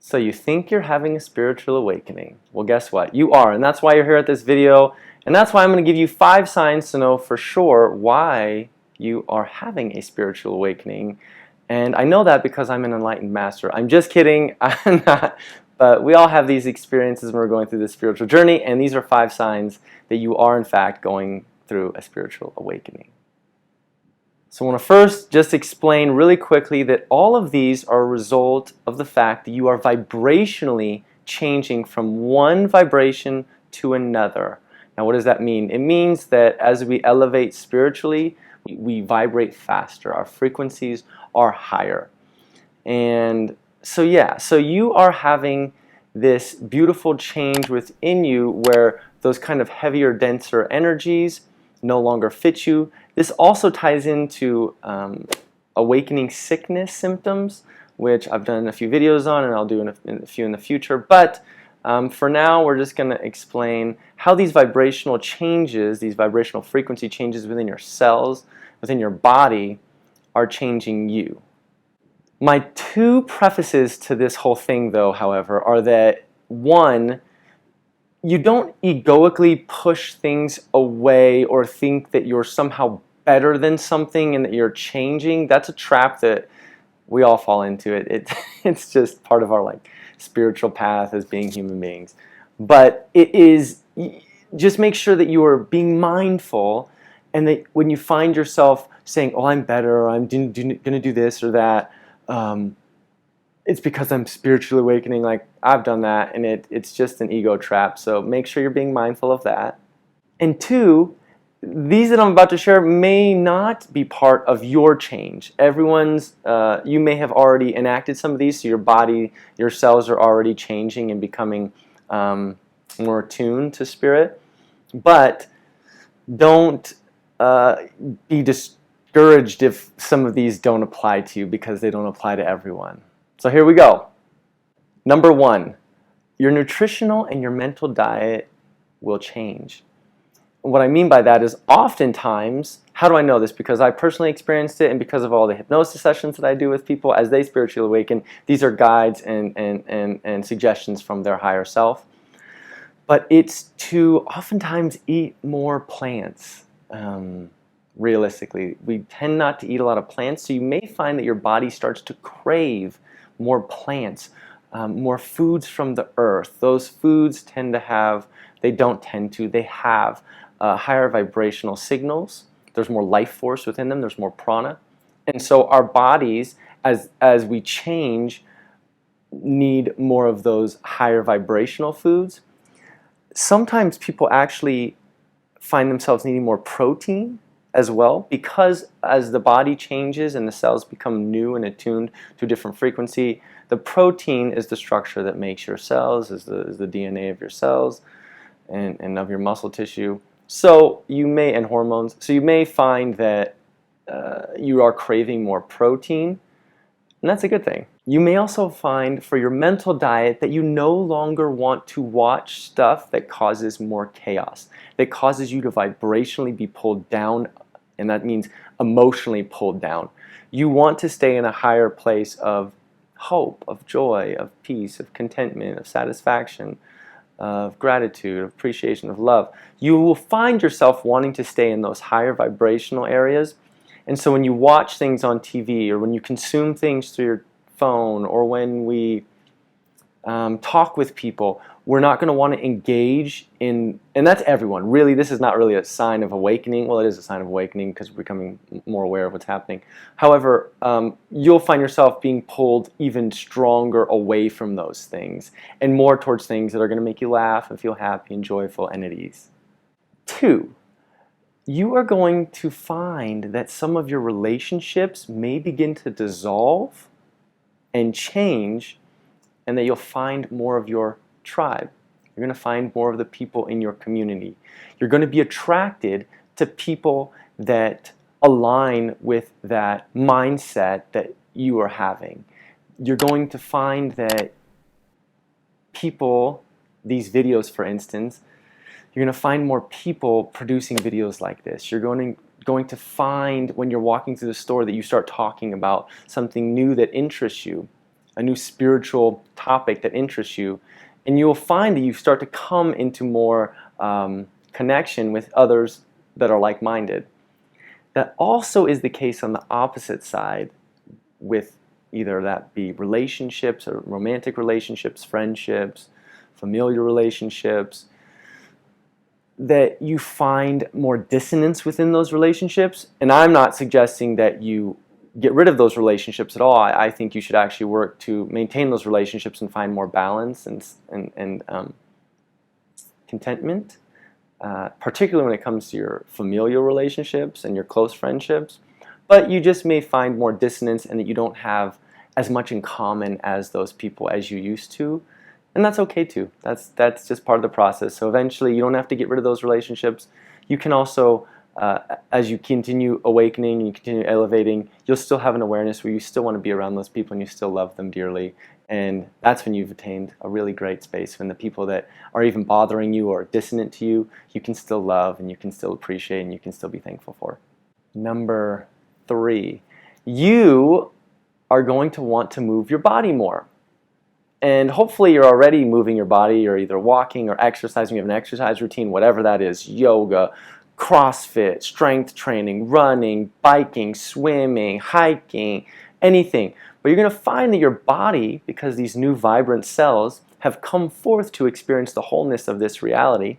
So you think you're having a spiritual awakening. Well, guess what? You are, and that's why you're here at this video, and that's why I'm going to give you 5 signs to know for sure why you are having a spiritual awakening. And I know that because I'm an enlightened master. I'm just kidding. I'm not. But we all have these experiences when we're going through this spiritual journey, and these are 5 signs that you are in fact going through a spiritual awakening. So I want to first just explain really quickly that all of these are a result of the fact that you are vibrationally changing from one vibration to another. Now, what does that mean? It means that as we elevate spiritually, we vibrate faster. Our frequencies are higher. And so you are having this beautiful change within you where those kind of heavier, denser energies no longer fit you. This also ties into awakening sickness symptoms, which I've done a few videos on, and I'll do a few in the future. But for now, we're just going to explain how these vibrational changes, these vibrational frequency changes within your cells, within your body, are changing you. My 2 prefaces to this whole thing, though, however, are that 1, you don't egoically push things away or think that you're somehow better than something and that you're changing. That's a trap that we all fall into. It's just part of our spiritual path as being human beings. But it is, just make sure that you are being mindful, and that when you find yourself saying, oh, I'm better, or I'm going to do this or that, it's because I'm spiritually awakening. Like, I've done that, and it's just an ego trap. So make sure you're being mindful of that. And 2, these that I'm about to share may not be part of your change. Everyone's, you may have already enacted some of these, so your body, your cells are already changing and becoming more attuned to spirit. But don't be discouraged if some of these don't apply to you, because they don't apply to everyone. So here we go. Number 1, your nutritional and your mental diet will change. What I mean by that is, oftentimes, how do I know this? Because I personally experienced it, and because of all the hypnosis sessions that I do with people as they spiritually awaken. These are guides and suggestions from their higher self. But it's to oftentimes eat more plants. Realistically, we tend not to eat a lot of plants, so you may find that your body starts to crave more plants, more foods from the earth. Those foods tend to have, they have higher vibrational signals. There's more life force within them. There's more prana. And so our bodies, as we change, need more of those higher vibrational foods. Sometimes people actually find themselves needing more protein as well, because as the body changes and the cells become new and attuned to a different frequency, the protein is the structure that makes your cells, is the DNA of your cells and of your muscle tissue. So you may, and hormones, so you may find that you are craving more protein, and that's a good thing. You may also find for your mental diet that you no longer want to watch stuff that causes more chaos, that causes you to vibrationally be pulled down, and that means emotionally pulled down. You want to stay in a higher place of hope, of joy, of peace, of contentment, of satisfaction, of gratitude, of appreciation, of love. You will find yourself wanting to stay in those higher vibrational areas. And so when you watch things on TV, or when you consume things through your phone, or when we talk with people, we're not going to want to engage in, and that's everyone. Really, this is not really a sign of awakening. Well, it is a sign of awakening because we're becoming more aware of what's happening. However, you'll find yourself being pulled even stronger away from those things, and more towards things that are going to make you laugh and feel happy and joyful and at ease. 2, you are going to find that some of your relationships may begin to dissolve and change, and that you'll find more of your tribe. You're going to find more of the people in your community. You're going to be attracted to people that align with that mindset that you are having. You're going to find that people, these videos for instance, you're going to find more people producing videos like this. You're going to find when you're walking through the store that you start talking about something new that interests you, a new spiritual topic that interests you, and you'll find that you start to come into more connection with others that are like-minded. That also is the case on the opposite side, with either that be relationships or romantic relationships, friendships, familiar relationships, that you find more dissonance within those relationships. And I'm not suggesting that you get rid of those relationships at all. I think you should actually work to maintain those relationships and find more balance and contentment, particularly when it comes to your familial relationships and your close friendships. But you just may find more dissonance and that you don't have as much in common as those people as you used to. And that's okay too. That's just part of the process. So eventually you don't have to get rid of those relationships. You can also, as you continue awakening and you continue elevating, you'll still have an awareness where you still want to be around those people and you still love them dearly. And that's when you've attained a really great space, when the people that are even bothering you or dissonant to you, you can still love and you can still appreciate and you can still be thankful for. Number 3, you are going to want to move your body more. And hopefully you're already moving your body. You're either walking or exercising. You have an exercise routine, whatever that is: yoga, CrossFit, strength training, running, biking, swimming, hiking, anything. But you're going to find that your body, because these new vibrant cells have come forth to experience the wholeness of this reality,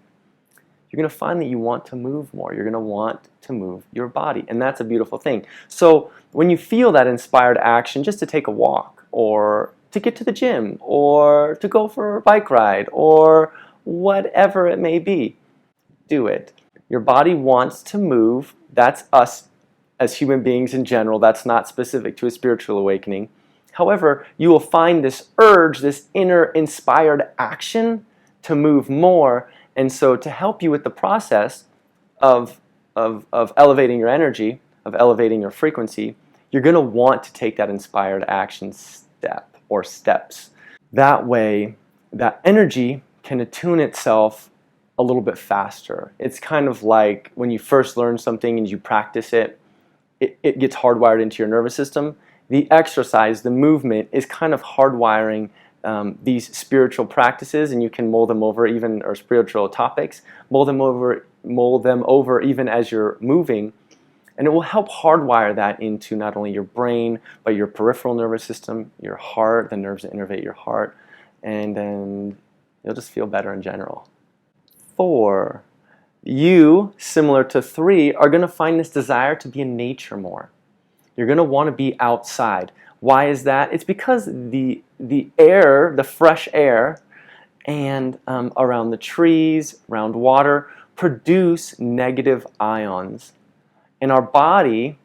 you're going to find that you want to move more. You're going to want to move your body. And that's a beautiful thing. So when you feel that inspired action just to take a walk, or to get to the gym, or to go for a bike ride, or whatever it may be, do it. Your body wants to move. That's us as human beings in general. That's not specific to a spiritual awakening. However, you will find this urge, this inner inspired action to move more. And so to help you with the process of elevating your energy, of elevating your frequency, you're going to want to take that inspired action step or steps. That way, that energy can attune itself a little bit faster. It's kind of like when you first learn something and you practice it, it gets hardwired into your nervous system. The exercise, the movement, is kind of hardwiring these spiritual practices, and you can mold them over even, or spiritual topics, mold them over even as you're moving. And it will help hardwire that into not only your brain, but your peripheral nervous system, your heart, the nerves that innervate your heart, and then you'll just feel better in general. 4, you, similar to 3, are going to find this desire to be in nature more. You're going to want to be outside. Why is that? It's because the air, the fresh air, and around the trees, around water, produce negative ions. And our body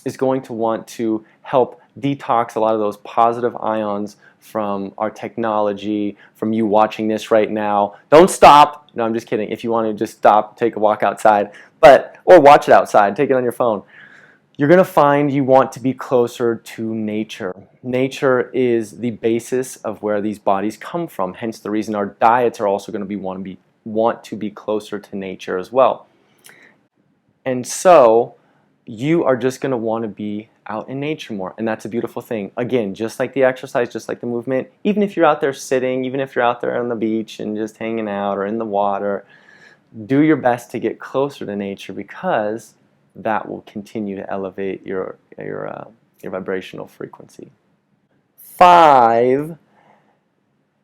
is going to want to help detox a lot of those positive ions from our technology, from you watching this right now. Don't stop. No, I'm just kidding. If you want to just stop, take a walk outside, or watch it outside, take it on your phone. You're going to find you want to be closer to nature. Nature is the basis of where these bodies come from. Hence the reason our diets are also going to want to be closer to nature as well. And so you are just going to want to be out in nature more. And that's a beautiful thing. Again, just like the exercise, just like the movement, even if you're out there sitting, even if you're out there on the beach and just hanging out or in the water, do your best to get closer to nature, because that will continue to elevate your vibrational frequency. 5,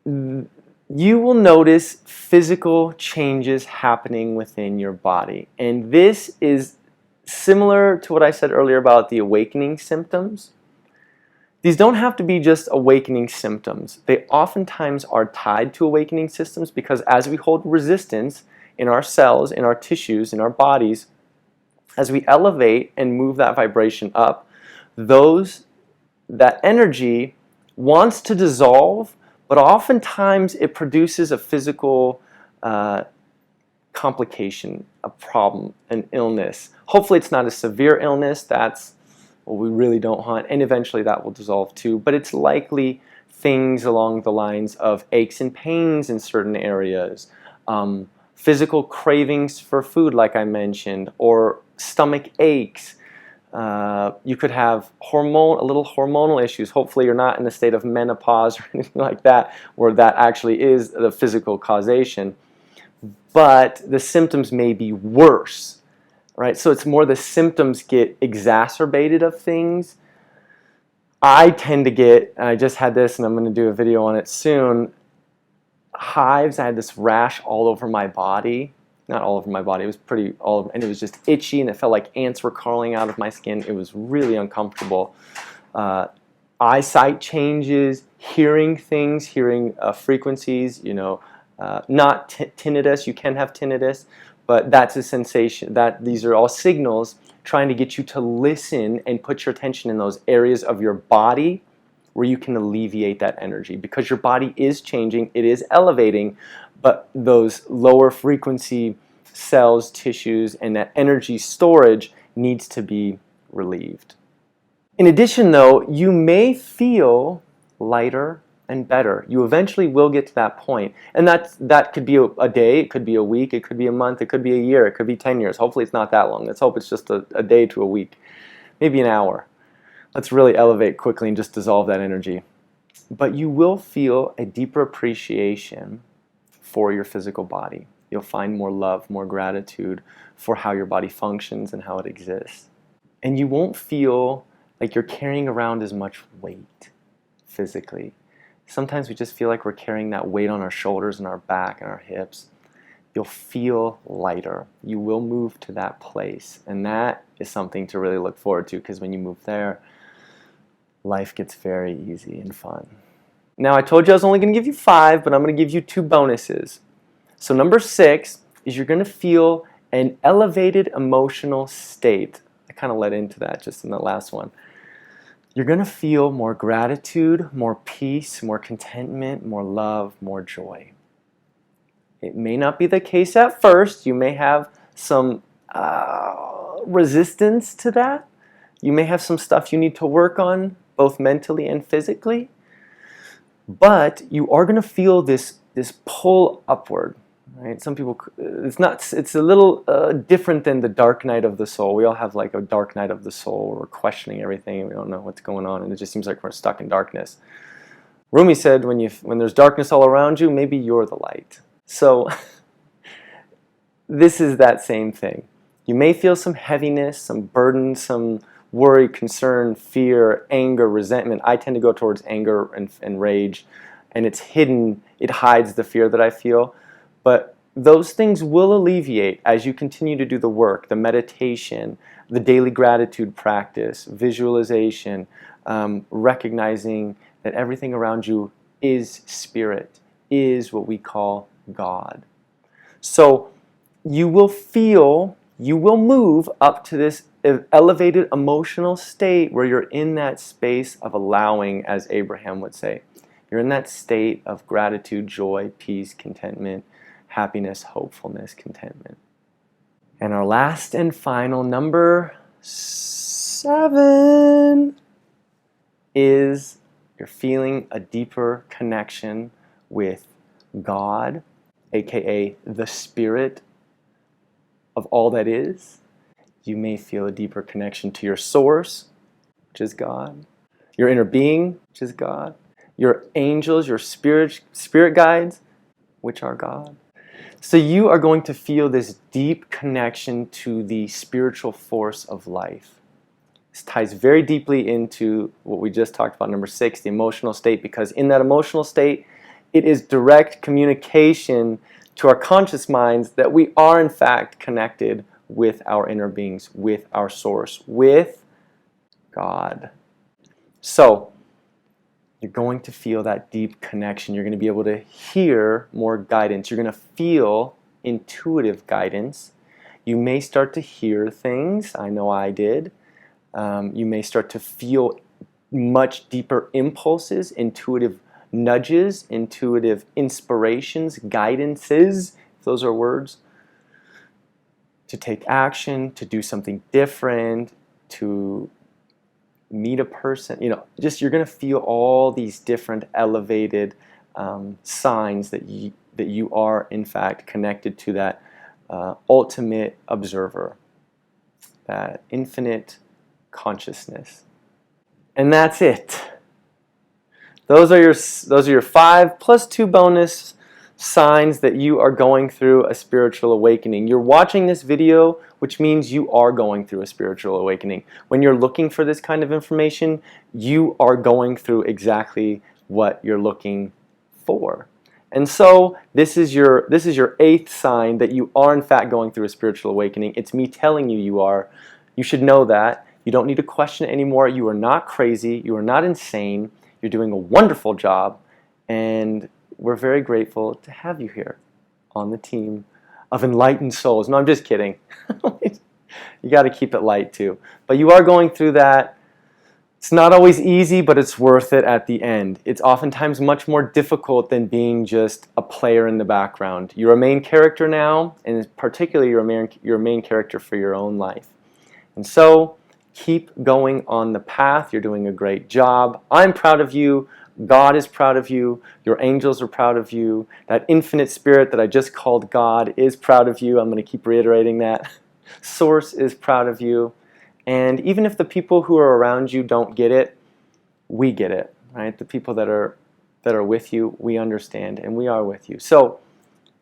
you will notice physical changes happening within your body. And this is similar to what I said earlier about the awakening symptoms. These don't have to be just awakening symptoms. They oftentimes are tied to awakening systems, because as we hold resistance in our cells, in our tissues, in our bodies, as we elevate and move that vibration up, that energy wants to dissolve, but oftentimes it produces a physical complication, a problem, an illness. Hopefully it's not a severe illness. That's what we really don't want, and eventually that will dissolve too. But it's likely things along the lines of aches and pains in certain areas, physical cravings for food like I mentioned, or stomach aches, You could have a little hormonal issues. Hopefully you're not in a state of menopause or anything like that, where that actually is the physical causation. But the symptoms may be worse, right? So it's more the symptoms get exacerbated of things. I tend to get, and I just had this, and I'm going to do a video on it soon, hives. I had this rash all over my body. Not all over my body, it was pretty all over, and it was just itchy, and it felt like ants were crawling out of my skin. It was really uncomfortable. Eyesight changes, hearing things, hearing frequencies, not tinnitus. You can have tinnitus, but that's a sensation. These are all signals trying to get you to listen and put your attention in those areas of your body where you can alleviate that energy, because your body is changing, it is elevating, but those lower frequency cells, tissues, and that energy storage needs to be relieved. In addition, though, you may feel lighter and better. You eventually will get to that point. And that could be a day, it could be a week, it could be a month, it could be a year, it could be 10 years. Hopefully it's not that long. Let's hope it's just a day to a week, maybe an hour. Let's really elevate quickly and just dissolve that energy. But you will feel a deeper appreciation for your physical body. You'll find more love, more gratitude for how your body functions and how it exists. And you won't feel like you're carrying around as much weight physically. Sometimes we just feel like we're carrying that weight on our shoulders and our back and our hips. You'll feel lighter. You will move to that place. And that is something to really look forward to, because when you move there, life gets very easy and fun. Now, I told you I was only going to give you 5, but I'm going to give you 2 bonuses. So number 6 is you're going to feel an elevated emotional state. I kind of led into that just in the last one. You're going to feel more gratitude, more peace, more contentment, more love, more joy. It may not be the case at first. You may have some resistance to that. You may have some stuff you need to work on, both mentally and physically. But you are going to feel this pull upward. Right? Some people, it's a little different than the dark night of the soul. We all have like a dark night of the soul where we're questioning everything and we don't know what's going on, and it just seems like we're stuck in darkness. Rumi said when there's darkness all around you, maybe you're the light. So this is that same thing. You may feel some heaviness, some burden, some worry, concern, fear, anger, resentment. I tend to go towards anger and rage, and it's hidden. It hides the fear that I feel. But those things will alleviate as you continue to do the work, the meditation, the daily gratitude practice, visualization, recognizing that everything around you is spirit, is what we call God. So you will move up to this elevated emotional state where you're in that space of allowing, as Abraham would say. You're in that state of gratitude, joy, peace, contentment, happiness, hopefulness, contentment. And our last and final, number 7, is you're feeling a deeper connection with God, aka the spirit of all that is. You may feel a deeper connection to your source, which is God, your inner being, which is God, your angels, your spirit guides, which are God. So you are going to feel this deep connection to the spiritual force of life. This ties very deeply into what we just talked about, number 6, the emotional state, because in that emotional state, it is direct communication to our conscious minds that we are in fact connected with our inner beings, with our source, with God. So you're going to feel that deep connection. You're going to be able to hear more guidance. You're going to feel intuitive guidance. You may start to hear things. I know I did. You may start to feel much deeper impulses, intuitive nudges, intuitive inspirations, guidances, if those are words, to take action, to do something different, to meet a person. You're going to feel all these different elevated signs that you are in fact connected to that ultimate observer, that infinite consciousness. And that's it. Those are your 5 plus 2 bonus signs that you are going through a spiritual awakening. You're watching this video, which means you are going through a spiritual awakening. When you're looking for this kind of information, you are going through exactly what you're looking for. And so this is your 8th sign that you are in fact going through a spiritual awakening. It's me telling you you are. You should know that. You don't need to question it anymore. You are not crazy. You are not insane. You're doing a wonderful job. And we're very grateful to have you here on the team of enlightened souls. No, I'm just kidding. You got to keep it light too. But you are going through that. It's not always easy, but it's worth it at the end. It's oftentimes much more difficult than being just a player in the background. You're a main character now, and particularly you're a main character for your own life. And so, keep going on the path. You're doing a great job. I'm proud of you. God is proud of you. Your angels are proud of you. That infinite spirit that I just called God is proud of you. I'm going to keep reiterating that. Source is proud of you. And even if the people who are around you don't get it, we get it, right? The people that are with you, we understand, and we are with you. So,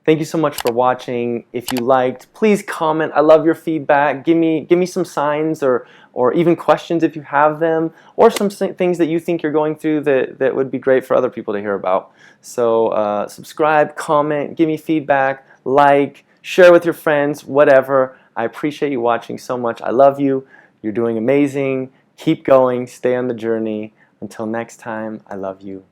thank you so much for watching. If you liked, please comment. I love your feedback. Give me some signs or even questions if you have them, or some things that you think you're going through that would be great for other people to hear about. So subscribe, comment, give me feedback, like, share with your friends, whatever. I appreciate you watching so much. I love you. You're doing amazing. Keep going. Stay on the journey. Until next time, I love you.